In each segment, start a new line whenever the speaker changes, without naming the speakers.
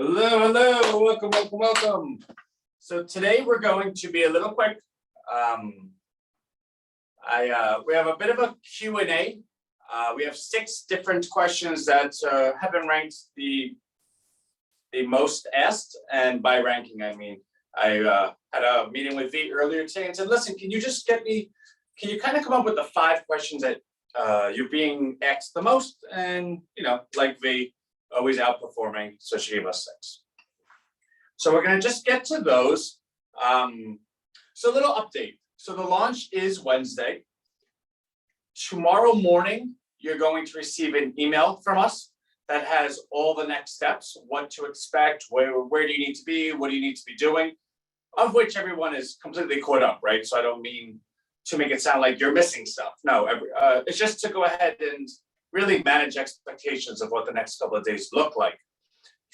Hello, hello, welcome, welcome, welcome. So today we're going to be a little quick. We have a bit of a Q&A. We have 6 different questions that have been ranked the most asked, and by ranking I mean I had a meeting with V earlier today and said, listen, can you kind of come up with the 5 questions that you're being asked the most? And like V, always outperforming, so she gave us 6. So we're going to just get to those. So a little update. So the launch is Wednesday. Tomorrow morning, you're going to receive an email from us that has all the next steps, what to expect, where do you need to be, what do you need to be doing, of which everyone is completely caught up, right? So I don't mean to make it sound like you're missing stuff. No, it's just to go ahead and really manage expectations of what the next couple of days look like,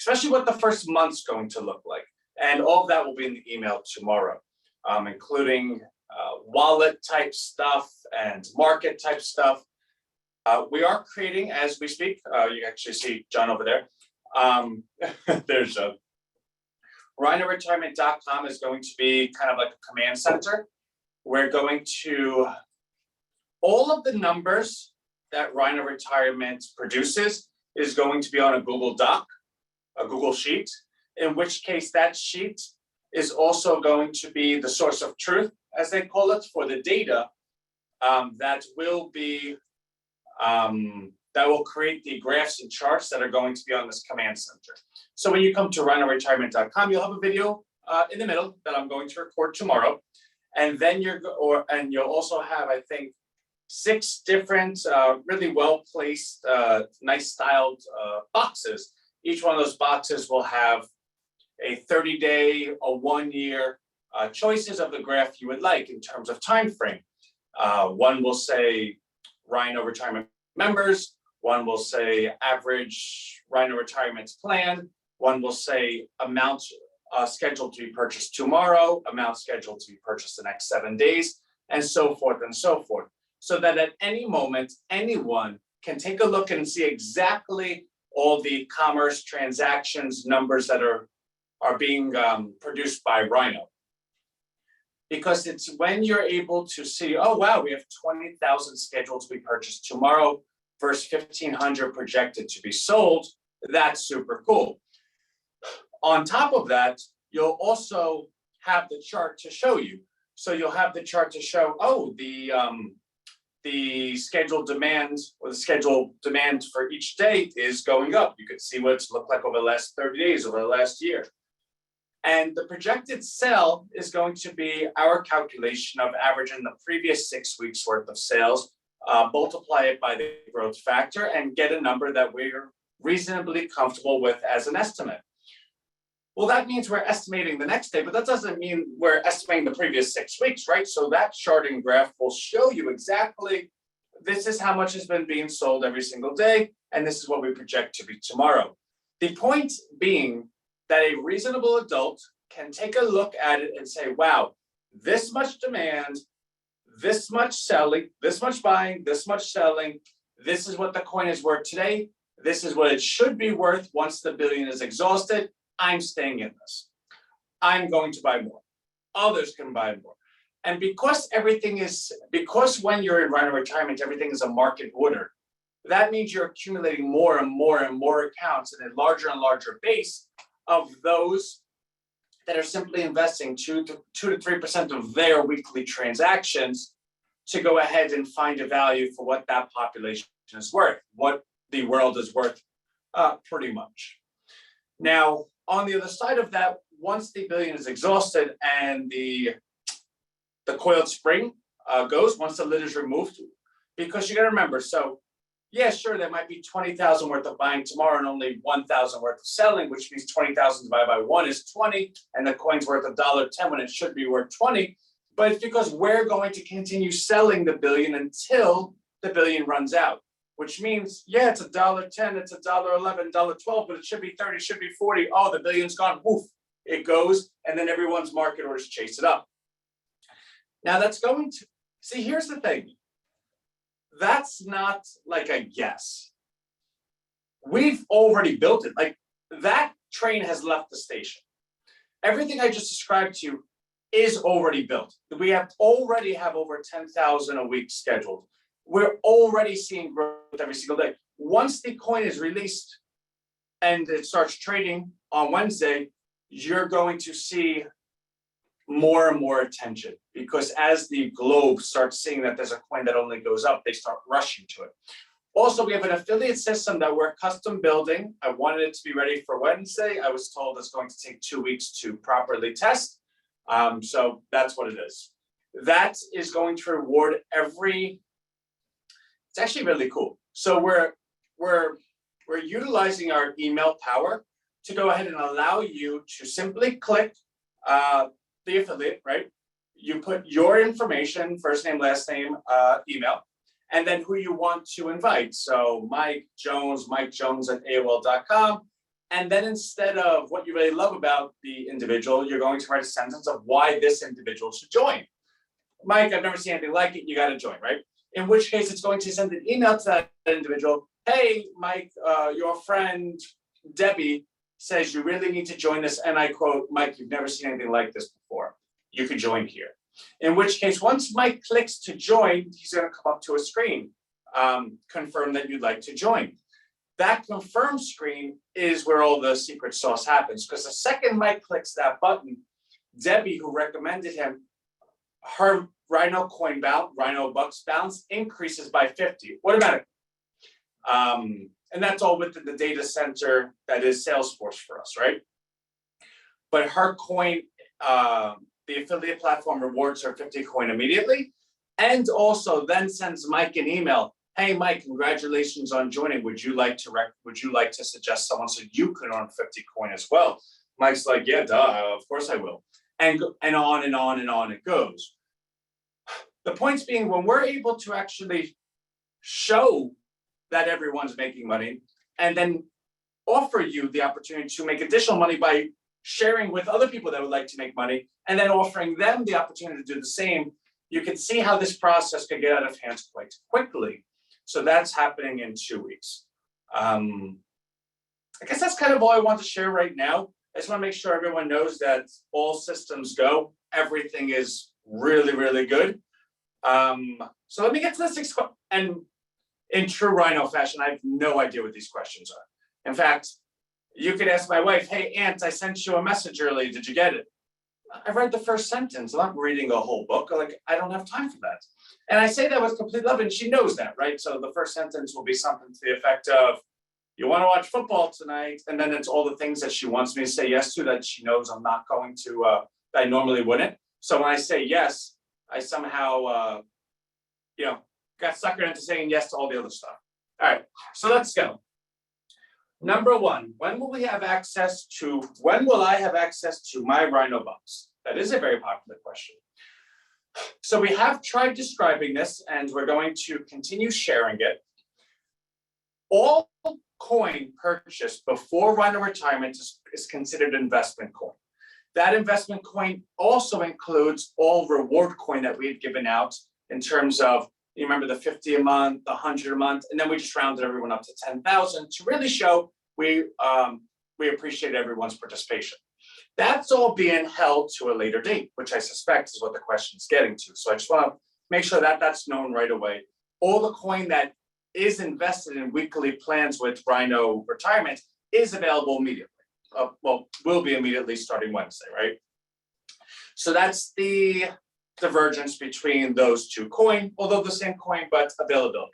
especially what the first month's going to look like. And all of that will be in the email tomorrow, including wallet type stuff and market type stuff. We are creating as we speak. You actually see John over there. There's John. RHINOretirement.com is going to be kind of like a command center. We're going to, all of the numbers that Rhino Retirement produces is going to be on a Google Doc, a Google Sheet, in which case that sheet is also going to be the source of truth, as they call it, for the data that will create the graphs and charts that are going to be on this command center. So when you come to RHINOretirement.com, you'll have a video in the middle that I'm going to record tomorrow, and then you'll also have, I think, 6 different, really well-placed, nice styled boxes. Each one of those boxes will have a 30-day, a 1-year choices of the graph you would like in terms of time frame. One will say Rhino Retirement members. One will say average Rhino Retirement plan. One will say amount scheduled to be purchased tomorrow, amount scheduled to be purchased the next 7 days, and so forth and so forth. So that at any moment, anyone can take a look and see exactly all the commerce transactions numbers that are being produced by Rhino. Because it's when you're able to see, oh, wow, we have 20,000 scheduled to be purchased tomorrow versus 1,500 projected to be sold. That's super cool. On top of that, you'll also have the chart to show you. So you'll have the chart to show, oh, the scheduled demand or the scheduled demand for each day is going up. You can see what it's looked like over the last 30 days, over the last year. And the projected sell is going to be our calculation of averaging the previous 6 weeks worth of sales, multiply it by the growth factor, and get a number that we're reasonably comfortable with as an estimate. Well, that means we're estimating the next day, but that doesn't mean we're estimating the previous 6 weeks, right? So that charting graph will show you exactly, this is how much has been being sold every single day, and this is what we project to be tomorrow. The point being that a reasonable adult can take a look at it and say, wow, this much demand, this much selling, this much buying, this much selling, this is what the coin is worth today, this is what it should be worth once the billion is exhausted. I'm staying in this. I'm going to buy more. Others can buy more. And because when you're in Rhino Retirement, everything is a market order, that means you're accumulating more and more and more accounts in a larger and larger base of those that are simply investing 2 to 3% of their weekly transactions to go ahead and find a value for what that population is worth, what the world is worth, pretty much. Now, on the other side of that, once the billion is exhausted and the coiled spring goes, once the lid is removed, because you got to remember, so yeah, sure, there might be 20,000 worth of buying tomorrow and only 1,000 worth of selling, which means 20,000 divided by 1 is 20, and the coin's worth $1.10 when it should be worth 20. But it's because we're going to continue selling the billion until the billion runs out. Which means, yeah, it's $1.10, it's $1.11, $1.12, but it should be 30, should be 40. Oh, the billion's gone, woof, it goes, and then everyone's market orders chase it up. Now that's going to, see, here's the thing. That's not like a guess. We've already built it. Like that train has left the station. Everything I just described to you is already built. We already have over 10,000 a week scheduled. We're already seeing growth every single day. Once the coin is released and it starts trading on Wednesday, you're going to see more and more attention, because as the globe starts seeing that there's a coin that only goes up, they start rushing to it. Also, we have an affiliate system that we're custom building. I wanted it to be ready for Wednesday. I was told it's going to take 2 weeks to properly test. So that's what it is. That is going to reward it's actually really cool. So we're utilizing our email power to go ahead and allow you to simply click the affiliate, right? You put your information, first name, last name, email, and then who you want to invite. So Mike Jones at AOL.com. And then instead of what you really love about the individual, you're going to write a sentence of why this individual should join. Mike, I've never seen anything like it. You got to join, right? In which case, it's going to send an email to that individual. Hey, Mike, your friend Debbie says you really need to join this. And I quote, Mike, you've never seen anything like this before. You could join here. In which case, once Mike clicks to join, he's going to come up to a screen, confirm that you'd like to join. That confirm screen is where all the secret sauce happens, because the second Mike clicks that button, Debbie, who recommended him, her Rhino coin bounce, Rhino bucks bounce increases by 50 automatically. And that's all within the data center that is Salesforce for us, right? But her coin, the affiliate platform rewards her 50 coin immediately, and also then sends Mike an email. Hey, Mike, congratulations on joining. Would you like to suggest someone so you can earn 50 coin as well? Mike's like, yeah, duh, of course I will. And on and on and on it goes. The points being, when we're able to actually show that everyone's making money and then offer you the opportunity to make additional money by sharing with other people that would like to make money, and then offering them the opportunity to do the same, you can see how this process could get out of hand quite quickly. So that's happening in 2 weeks. I guess that's kind of all I want to share right now. I just want to make sure everyone knows that all systems go. Everything is really, really good. So let me get to this next question. And in true Rhino fashion, I have no idea what these questions are. In fact, you could ask my wife, hey, Aunt, I sent you a message earlier. Did you get it? I read the first sentence. I'm not reading a whole book. Like, I don't have time for that. And I say that with complete love, and she knows that, right? So the first sentence will be something to the effect of, you want to watch football tonight? And then it's all the things that she wants me to say yes to that she knows I'm not going to, that I normally wouldn't. So when I say yes, I somehow, got suckered into saying yes to all the other stuff. All right, so let's go. Number one, when will I have access to my Rhino bucks? That is a very popular question. So we have tried describing this, and we're going to continue sharing it. All coin purchased before Rhino retirement is considered investment coin. That investment coin also includes all reward coin that we had given out in terms of, you remember the 50 a month, the 100 a month, and then we just rounded everyone up to 10,000 to really show we appreciate everyone's participation. That's all being held to a later date, which I suspect is what the question is getting to. So I just want to make sure that that's known right away. All the coin that is invested in weekly plans with Rhino retirement is available immediately. Will be immediately starting Wednesday, right? So that's the divergence between those two coins, although the same coin, but availability.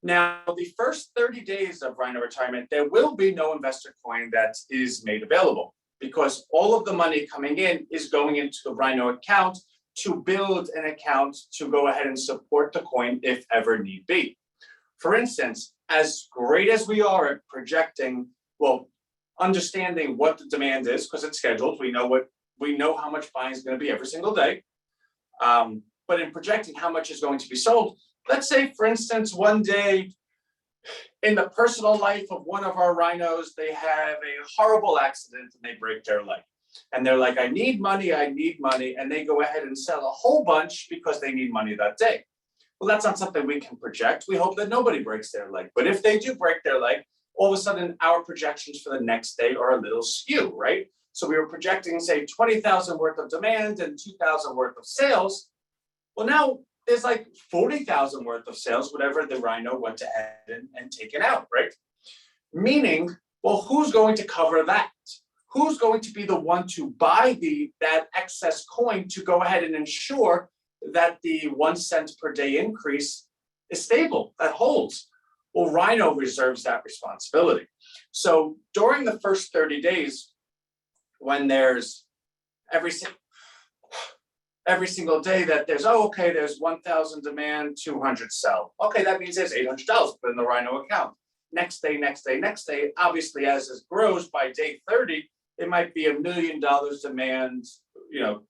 Now, the first 30 days of Rhino retirement, there will be no investor coin that is made available, because all of the money coming in is going into the Rhino account to build an account to go ahead and support the coin if ever need be. For instance, as great as we are at projecting, understanding what the demand is, because it's scheduled, we know how much buying is going to be every single day. But in projecting how much is going to be sold, let's say, for instance, one day in the personal life of one of our rhinos, they have a horrible accident and they break their leg. And they're like, I need money. And they go ahead and sell a whole bunch because they need money that day. Well, that's not something we can project. We hope that nobody breaks their leg. But if they do break their leg, all of a sudden our projections for the next day are a little skew, right? So we were projecting, say, 20,000 worth of demand and 2,000 worth of sales. Well, now there's like 40,000 worth of sales, whatever the rhino went ahead and taken out, right? Meaning, well, who's going to cover that? Who's going to be the one to buy that excess coin to go ahead and ensure that the 1 cent per day increase is stable, that holds? Well, Rhino reserves that responsibility. So during the first 30 days, when there's every single day that there's, oh, okay, there's 1,000 demand, 200 sell. Okay, that means there's $800 put in the Rhino account. Next day, obviously as it grows by day 30, it might be $1 million demand,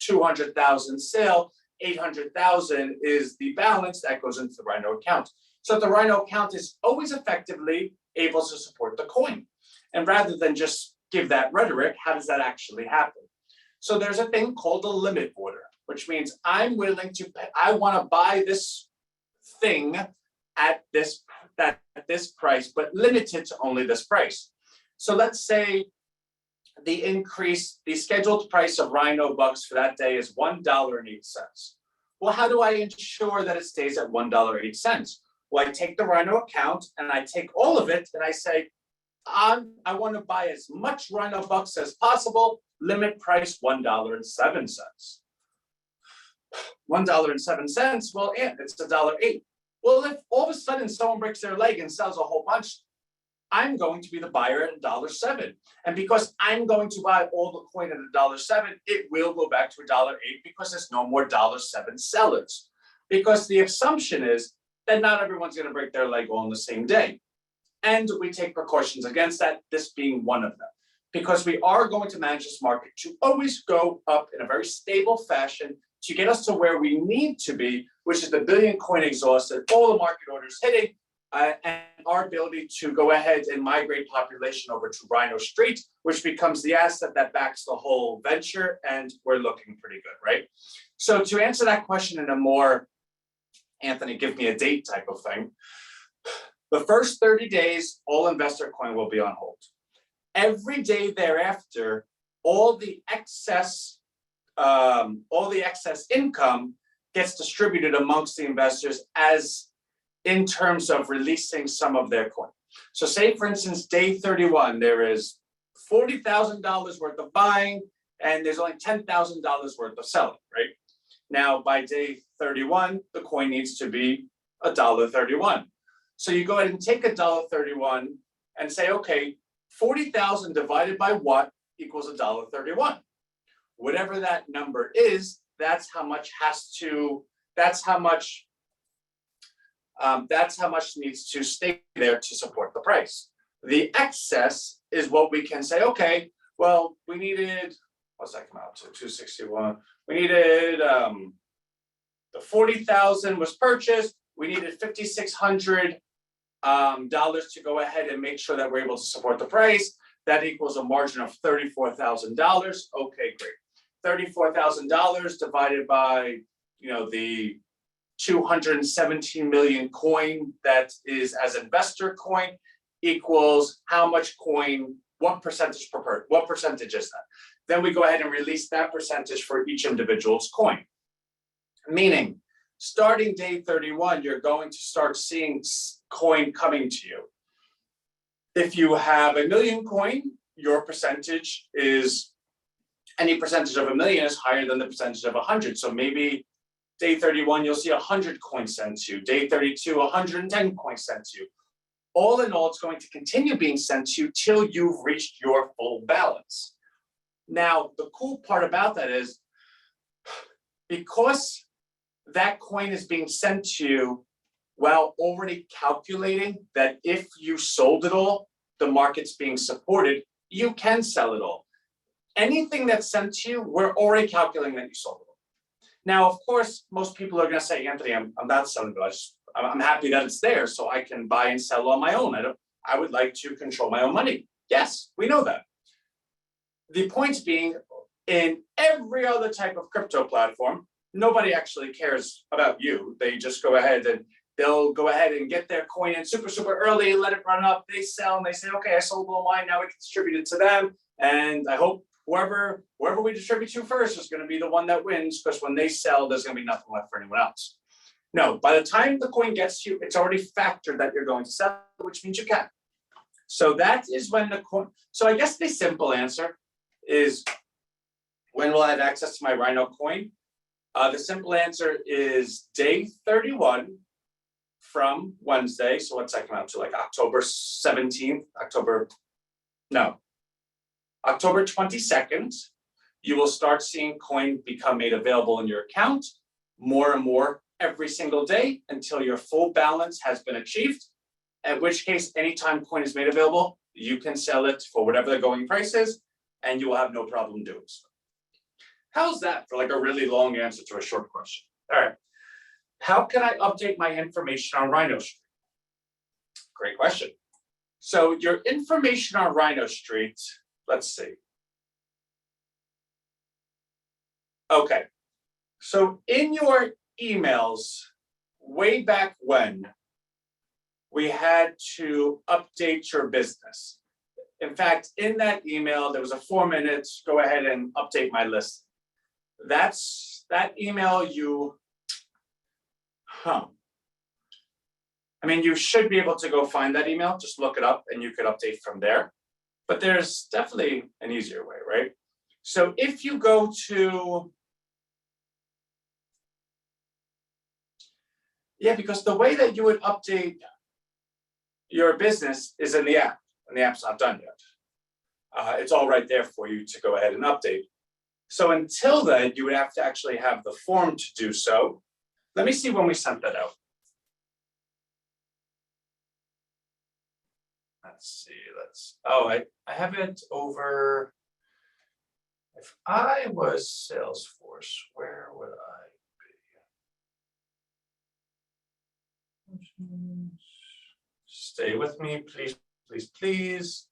200,000 sale, 800,000 is the balance that goes into the Rhino account. So the Rhino account is always effectively able to support the coin. And rather than just give that rhetoric, how does that actually happen? So there's a thing called a limit order, which means I'm willing to pay, I want to buy this thing at this price, but limited to only this price. So let's say the scheduled price of Rhino bucks for that day is $1.08. Well, how do I ensure that it stays at $1.08? Well, I take the Rhino account and I take all of it and I say, I want to buy as much Rhino bucks as possible, limit price $1.07. $1.07, well, yeah, it's $1.08. Well, if all of a sudden someone breaks their leg and sells a whole bunch, I'm going to be the buyer at $1.07. And because I'm going to buy all the coin at $1.07, it will go back to $1.08 because there's no more $1.07 sellers. Because the assumption is that not everyone's going to break their leg all on the same day. And we take precautions against that, this being one of them. Because we are going to manage this market to always go up in a very stable fashion to get us to where we need to be, which is the billion coin exhausted, all the market orders hitting, and our ability to go ahead and migrate population over to Rhino Street, which becomes the asset that backs the whole venture, and we're looking pretty good, right? So to answer that question in a more, Anthony, give me a date type of thing, the first 30 days, all investor coin will be on hold. Every day thereafter, all the excess income gets distributed amongst the investors as in terms of releasing some of their coin. So say, for instance, day 31, there is $40,000 worth of buying and there's only $10,000 worth of selling, right? Now, by day 31, the coin needs to be $1.31. So you go ahead and take $1.31 and say, okay, 40,000 divided by what equals $1.31. Whatever that number is, that's how much needs to stay there to support the price. The excess is what we can say, okay, well, we needed, what's that come out to, 261. We needed, the 40,000 was purchased. We needed $5,600 to go ahead and make sure that we're able to support the price. That equals a margin of $34,000. Okay, great. $34,000 divided by, the 217 million coin that is as investor coin equals how much coin, what percentage is that? Then we go ahead and release that percentage for each individual's coin. Meaning, starting day 31, you're going to start seeing coin coming to you. If you have 1 million coin, your percentage is, any percentage of 1 million is higher than the percentage of 100. So maybe day 31, you'll see 100 coins sent to you. Day 32, 110 coins sent to you. All in all, it's going to continue being sent to you till you've reached your full balance. Now, the cool part about that is, because that coin is being sent to you while already calculating that if you sold it all, the market's being supported, you can sell it all. Anything that's sent to you, we're already calculating that you sold it all. Now, of course, most people are going to say, Anthony, I'm not selling it. I'm happy that it's there so I can buy and sell on my own. I would like to control my own money. Yes, we know that. The point being, in every other type of crypto platform, nobody actually cares about you. They just go ahead and they'll go ahead and get their coin in super early, let it run up, they sell, and they say, okay, I sold all mine, now we can distribute it to them. And I hope whoever we distribute to first is going to be the one that wins, because when they sell, there's going to be nothing left for anyone else. No, by the time the coin gets to you, it's already factored that you're going to sell, which means you can. So that is when the coin, so I guess the simple answer is, when will I have access to my Rhino coin? The simple answer is day 31 from Wednesday. So what's that come out to, like October 17th, October 22nd, you will start seeing coin become made available in your account more and more every single day until your full balance has been achieved. At which case, anytime coin is made available, you can sell it for whatever the going price is, and you will have no problem doing so. How's that for like a really long answer to a short question? All right. How can I update my information on Rhino Street? Great question. So your information on Rhino Street, let's see. Okay. So in your emails, way back when, we had to update your business. In fact, in that email, there was a 4 minutes, go ahead and update my list. That's that email I mean, you should be able to go find that email, just look it up and you could update from there. But there's definitely an easier way, right? So if you go to, because the way that you would update your business is in the app, and the app's not done yet. It's all right there for you to go ahead and update. So until then, you would have to actually have the form to do so. Let me see when we sent that out. Let's see, I have it over, if I was Salesforce, where would I be? Stay with me, please, please, please.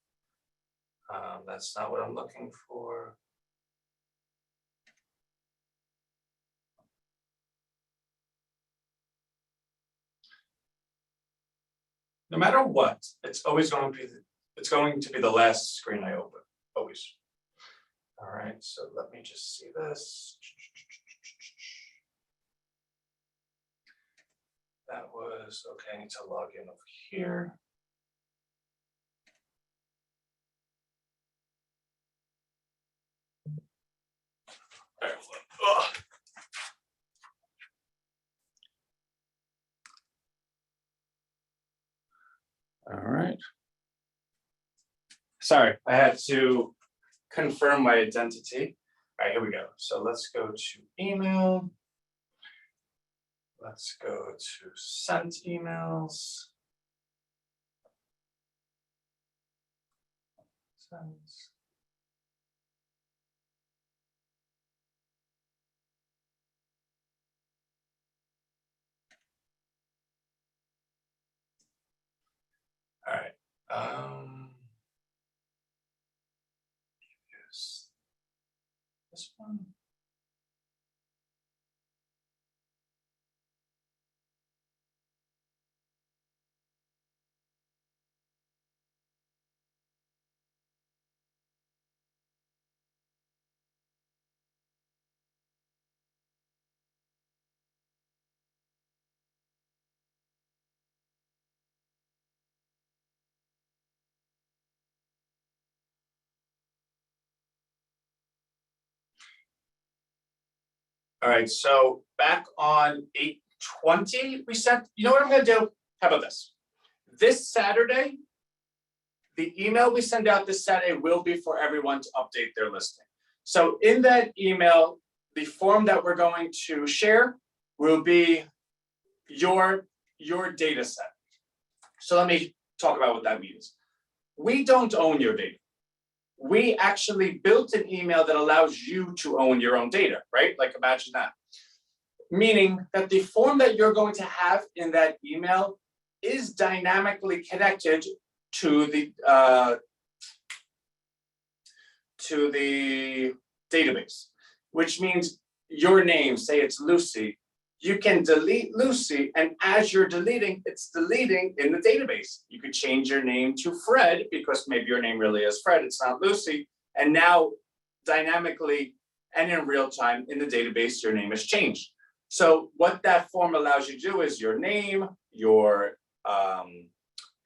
That's not what I'm looking for. No matter what, it's always going to be the last screen I open, always. All right, so let me just see this. That was, okay, I need to log in over here. All right. Sorry, I had to confirm my identity. All right, here we go. So let's go to email. Let's go to sent emails. Sent. All right. Use this one. All right, so back on 8/20, we sent, you know what I'm gonna do? How about this? This Saturday, the email we send out this Saturday will be for everyone to update their listing. So in that email, the form that we're going to share will be your data set. So let me talk about what that means. We don't own your data. We actually built an email that allows you to own your own data, right? Like imagine that. Meaning that the form that you're going to have in that email is dynamically connected to the database, which means your name, say it's Lucy, you can delete Lucy, and as you're deleting, it's deleting in the database. You could change your name to Fred because maybe your name really is Fred, it's not Lucy. And now dynamically and in real time in the database, your name is changed. So what that form allows you to do is your name, your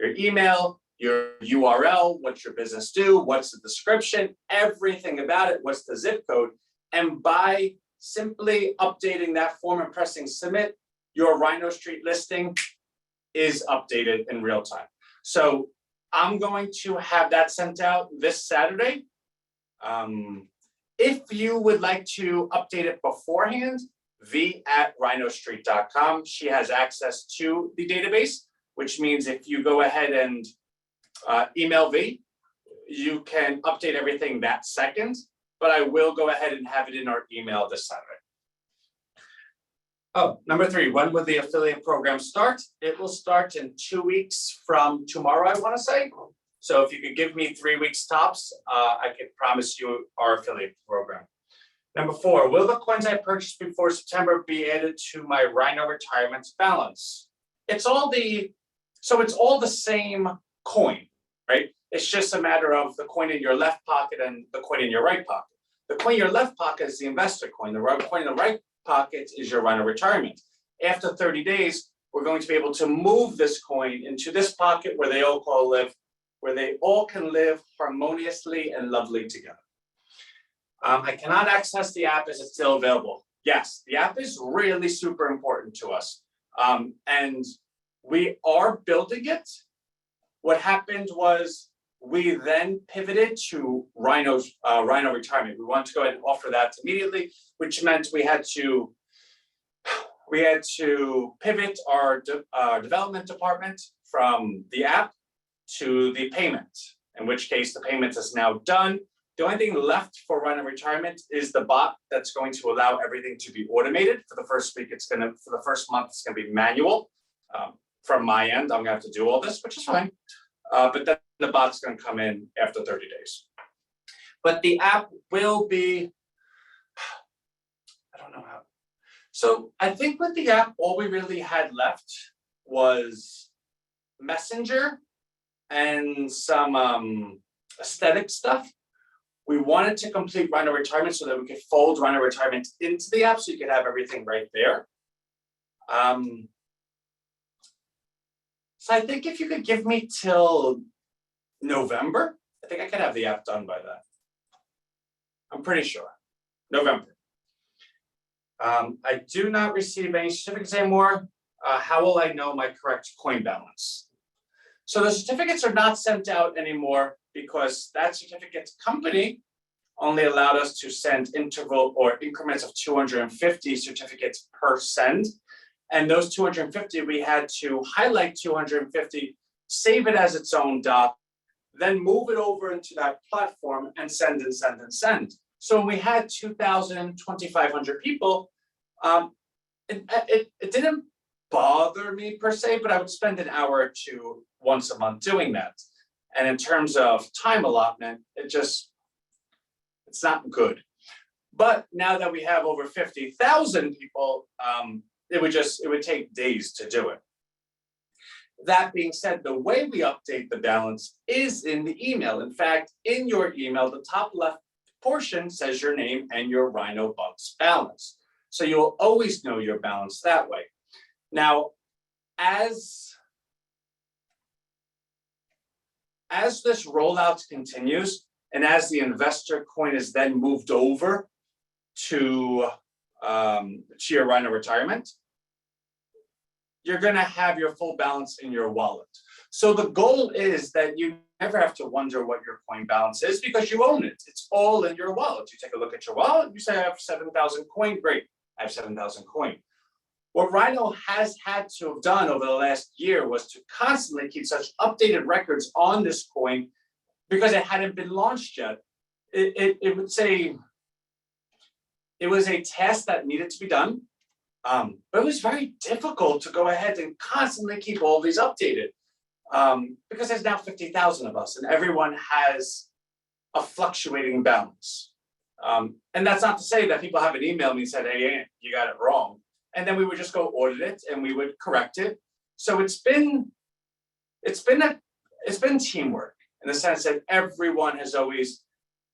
email, your URL, what's your business do, what's the description, everything about it, what's the zip code. And by simply updating that form and pressing submit, your Rhino Street listing is updated in real time. So I'm going to have that sent out this Saturday. If you would like to update it beforehand, v@rhinostreet.com. She has access to the database, which means if you go ahead and email V, you can update everything that second, but I will go ahead and have it in our email this Saturday. Oh, number 3, when will the affiliate program start? It will start in 2 weeks from tomorrow, I want to say. So if you could give me 3 weeks tops, I can promise you our affiliate program. Number 4, will the coins I purchased before September be added to my RHINOretirement balance? It's all the same coin, right? It's just a matter of the coin in your left pocket and the coin in your right pocket. The coin in your left pocket is the investor coin. The coin in the right pocket is your RHINOretirement. After 30 days, we're going to be able to move this coin into this pocket where they all can live harmoniously and lovely together. I cannot access the app. Is it still available? Yes, the app is really super important to us. And we are building it. What happened was we then pivoted to RHINOretirement. We wanted to go ahead and offer that immediately, which meant we had to pivot our development department from the app to the payment, in which case the payment is now done. The only thing left for RHINOretirement is the bot that's going to allow everything to be automated. For the first week, for the first month, it's going to be manual. From my end, I'm going to have to do all this, which is fine. But then the bot's going to come in after 30 days. But the app will be, I don't know how. So I think with the app, all we really had left was Messenger and some aesthetic stuff. We wanted to complete RHINOretirement so that we could fold RHINOretirement into the app so you could have everything right there. So I think if you could give me till November, I think I could have the app done by then. I'm pretty sure. November. I do not receive any certificates anymore. How will I know my correct coin balance? So the certificates are not sent out anymore because that certificate company only allowed us to send interval or increments of 250 certificates per send. And those 250, we had to highlight 250, save it as its own doc, then move it over into that platform and send and send and send. So when we had 2,000, 2,500 people, it didn't bother me per se, but I would spend an hour or two once a month doing that. And in terms of time allotment, it's not good. But now that we have over 50,000 people, it would take days to do it. That being said, the way we update the balance is in the email. In fact, in your email, the top left portion says your name and your Rhino Bucks balance. So you'll always know your balance that way. Now, as this rollout continues, and as the investor coin is then moved over to your RHINOretirement, you're going to have your full balance in your wallet. So the goal is that you never have to wonder what your coin balance is because you own it. It's all in your wallet. You take a look at your wallet, you say, I have 7,000 coin. Great, I have 7,000 coin. What Rhino has had to have done over the last year was to constantly keep such updated records on this coin because it hadn't been launched yet. It would say it was a task that needed to be done, but it was very difficult to go ahead and constantly keep all these updated because there's now 50,000 of us and everyone has a fluctuating balance. And that's not to say that people haven't emailed me and said, hey, you got it wrong. and then we would just go audit it and we would correct it. So it's been teamwork in the sense that everyone has always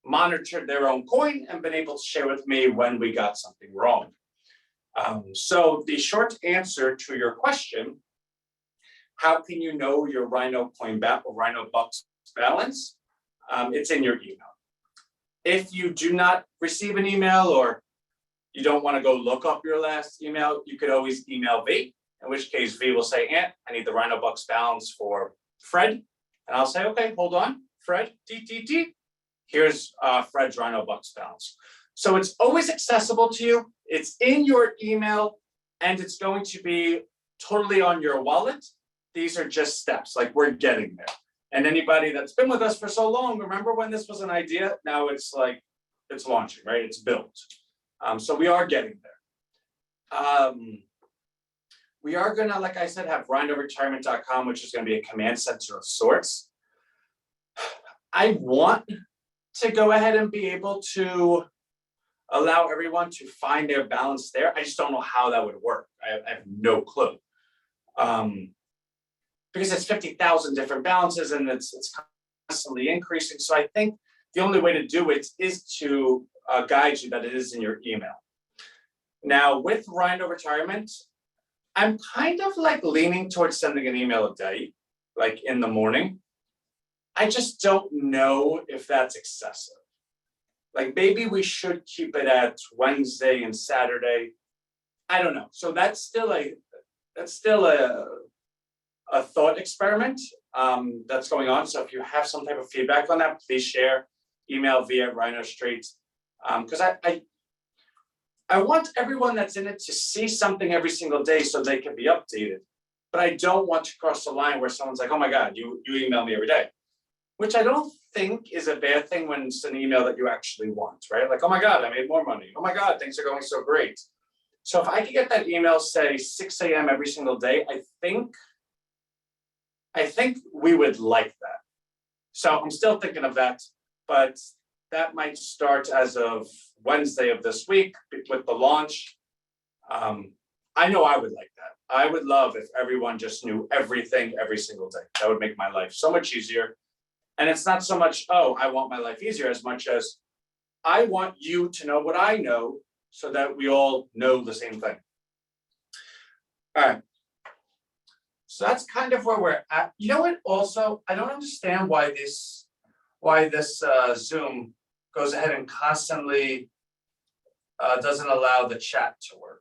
monitored their own coin and been able to share with me when we got something wrong. So the short answer to your question, how can you know your Rhino coin or Rhino bucks balance? It's in your email. If you do not receive an email or you don't want to go look up your last email, you could always email V, in which case V will say, Ant, I need the Rhino bucks balance for Fred. And I'll say, okay, hold on, Fred, here's Fred's Rhino bucks balance. So it's always accessible to you. It's in your email and it's going to be totally on your wallet. These are just steps, like we're getting there. And anybody that's been with us for so long, remember when this was an idea? Now it's like, it's launching, right? It's built. So we are getting there. We are gonna, like I said, have RHINOretirement.com, which is gonna be a command center of sorts. I want to go ahead and be able to allow everyone to find their balance there. I just don't know how that would work. I have no clue. Because it's 50,000 different balances and it's constantly increasing. So I think the only way to do it is to guide you that it is in your email. Now with RHINOretirement, I'm kind of like leaning towards sending an email a day, like in the morning. I just don't know if that's excessive. Like maybe we should keep it at Wednesday and Saturday. I don't know. So that's still a thought experiment that's going on. So if you have some type of feedback on that, please share, email via Rhino Street. Because I want everyone that's in it to see something every single day so they can be updated. But I don't want to cross the line where someone's like, oh my God, you email me every day. Which I don't think is a bad thing when it's an email that you actually want, right? Like, oh my God, I made more money. Oh my God, things are going so great. So if I could get that email, say 6 a.m. every single day, I think we would like that. So I'm still thinking of that, but that might start as of Wednesday of this week with the launch. I know I would like that. I would love if everyone just knew everything every single day. That would make my life so much easier. And it's not so much, oh, I want my life easier, as much as I want you to know what I know so that we all know the same thing. All right. So that's kind of where we're at. You know what? Also, I don't understand why this Zoom goes ahead and constantly doesn't allow the chat to work.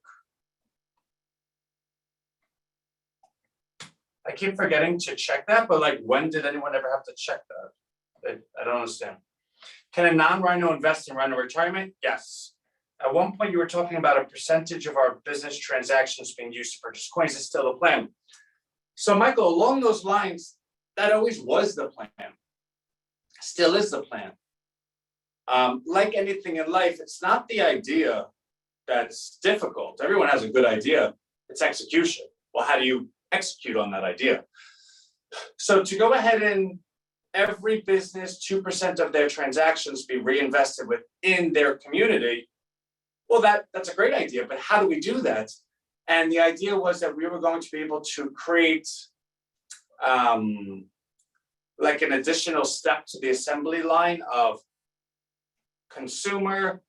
I keep forgetting to check that, but like, when did anyone ever have to check that? I don't understand. Can a non-Rhino invest in RHINOretirement? Yes. At one point, you were talking about a percentage of our business transactions being used to purchase coins. Is still the plan. So Michael, along those lines, that always was the plan. Still is the plan. Like anything in life, it's not the idea that's difficult. Everyone has a good idea. It's execution. Well, how do you execute on that idea? So to go ahead and every business, 2% of their transactions be reinvested within their community, well, that's a great idea, but how do we do that? And the idea was that we were going to be able to create like an additional step to the assembly line of consumer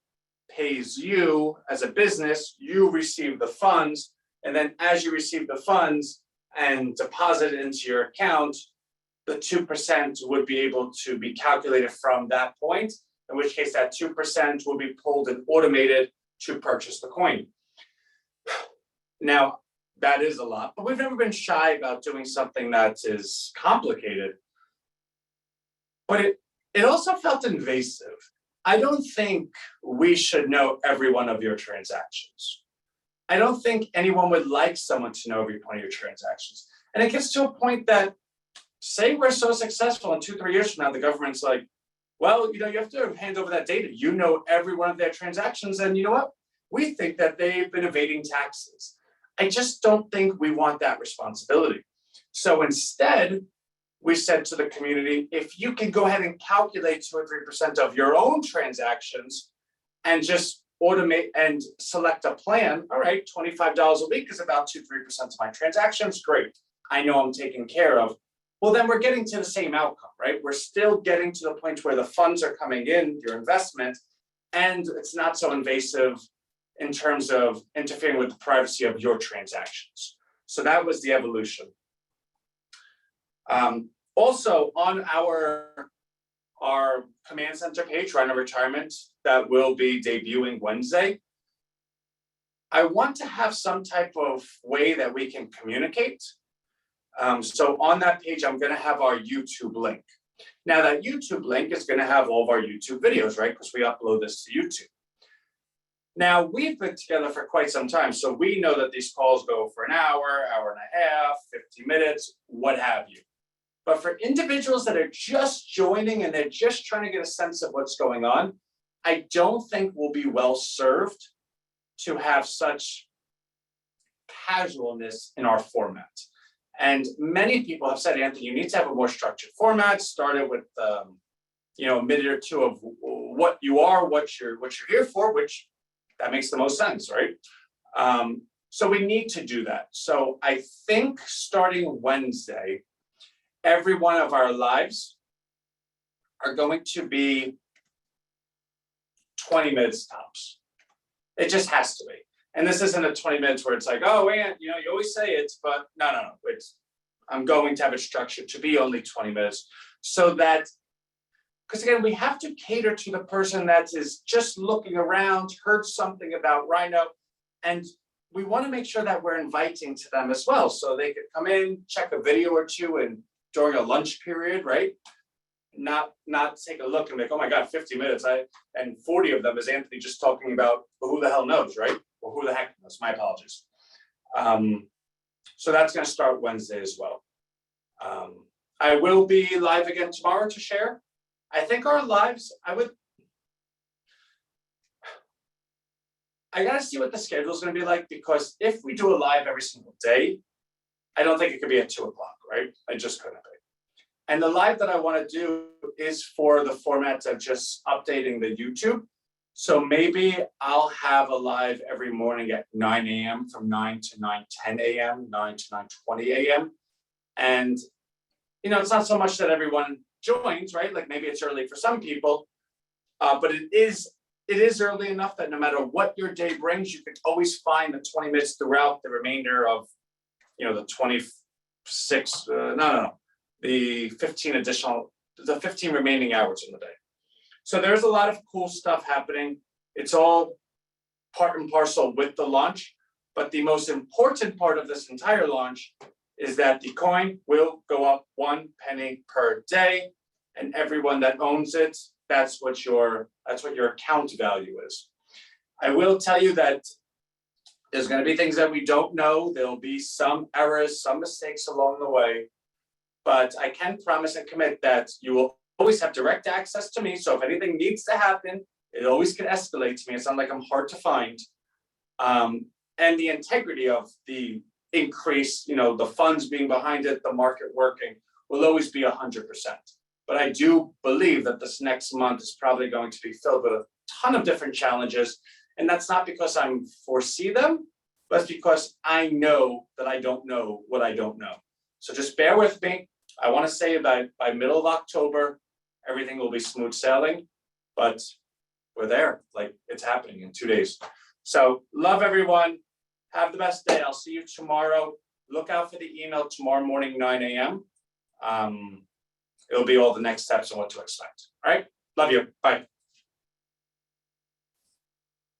pays you as a business, you receive the funds, and then as you receive the funds and deposit it into your account, the 2% would be able to be calculated from that point, in which case that 2% will be pulled and automated to purchase the coin. Now, that is a lot, but we've never been shy about doing something that is complicated. But it also felt invasive. I don't think we should know every one of your transactions. I don't think anyone would like someone to know every one of your transactions. And it gets to a point that, say we're so successful in 2-3 years from now, the government's like, well, you have to hand over that data. You know every one of their transactions, and you know what? We think that they've been evading taxes. I just don't think we want that responsibility. So instead, we said to the community, if you can go ahead and calculate 2 or 3% of your own transactions and just automate and select a plan. All right, $25 a week is about 2-3% of my transactions. Great. I know I'm taken care of. Well, then we're getting to the same outcome, right? We're still getting to the point where the funds are coming in, your investment, and it's not so invasive in terms of interfering with the privacy of your transactions. So that was the evolution. Also on our command center page, RHINOretirement, that will be debuting Wednesday, I want to have some type of way that we can communicate. So on that page, I'm going to have our YouTube link. Now that YouTube link is going to have all of our YouTube videos, right? Because we upload this to YouTube. Now we've been together for quite some time, so we know that these calls go for an hour, hour and a half, 50 minutes, what have you. But for individuals that are just joining and they're just trying to get a sense of what's going on, I don't think we'll be well served to have such casualness in our format. And many people have said, Anthony, you need to have a more structured format. Started with a minute or two of what you are, what you're here for, which that makes the most sense, right? So we need to do that. So I think starting Wednesday, every one of our lives are going to be 20 minutes tops. It just has to be. And this isn't a 20 minutes where it's like, oh, man, you always say it, but no. I'm going to have it structured to be only 20 minutes so that, because again, we have to cater to the person that is just looking around, heard something about Rhino, and we want to make sure that we're inviting to them as well. So they could come in, check a video or two, and during a lunch period, right? Not take a look and be like, oh my God, 50 minutes. And 40 of them is Anthony just talking about who the hell knows, right? Or who the heck knows, my apologies. So that's going to start Wednesday as well. I will be live again tomorrow to share. I think our lives, I got to see what the schedule is going to be like, because if we do a live every single day, I don't think it could be at 2 o'clock, right? I just couldn't be. And the live that I want to do is for the format of just updating the YouTube. So maybe I'll have a live every morning at 9 a.m. from 9 to 9:10 a.m., 9 to 9:20 a.m. And, it's not so much that everyone joins, right? Like maybe it's early for some people, but it is early enough that no matter what your day brings, you can always find the 20 minutes throughout the remainder of, the 26, the 15 remaining hours in the day. So there's a lot of cool stuff happening. It's all part and parcel with the launch, but the most important part of this entire launch is that the coin will go up 1 penny per day, and everyone that owns it, that's what your account value is. I will tell you that there's going to be things that we don't know. There'll be some errors, some mistakes along the way, but I can promise and commit that you will always have direct access to me. So if anything needs to happen, it always can escalate to me. It's not like I'm hard to find. And the integrity of the increase, the funds being behind it, the market working, will always be 100%. But I do believe that this next month is probably going to be filled with a ton of different challenges. And that's not because I foresee them, but it's because I know that I don't know what I don't know. So just bear with me. I want to say that by middle of October, everything will be smooth sailing, but we're there. Like, it's happening in 2 days. So love everyone. Have the best day. I'll see you tomorrow. Look out for the email tomorrow morning, 9 a.m. It'll be all the next steps on what to expect. All right. Love you. Bye.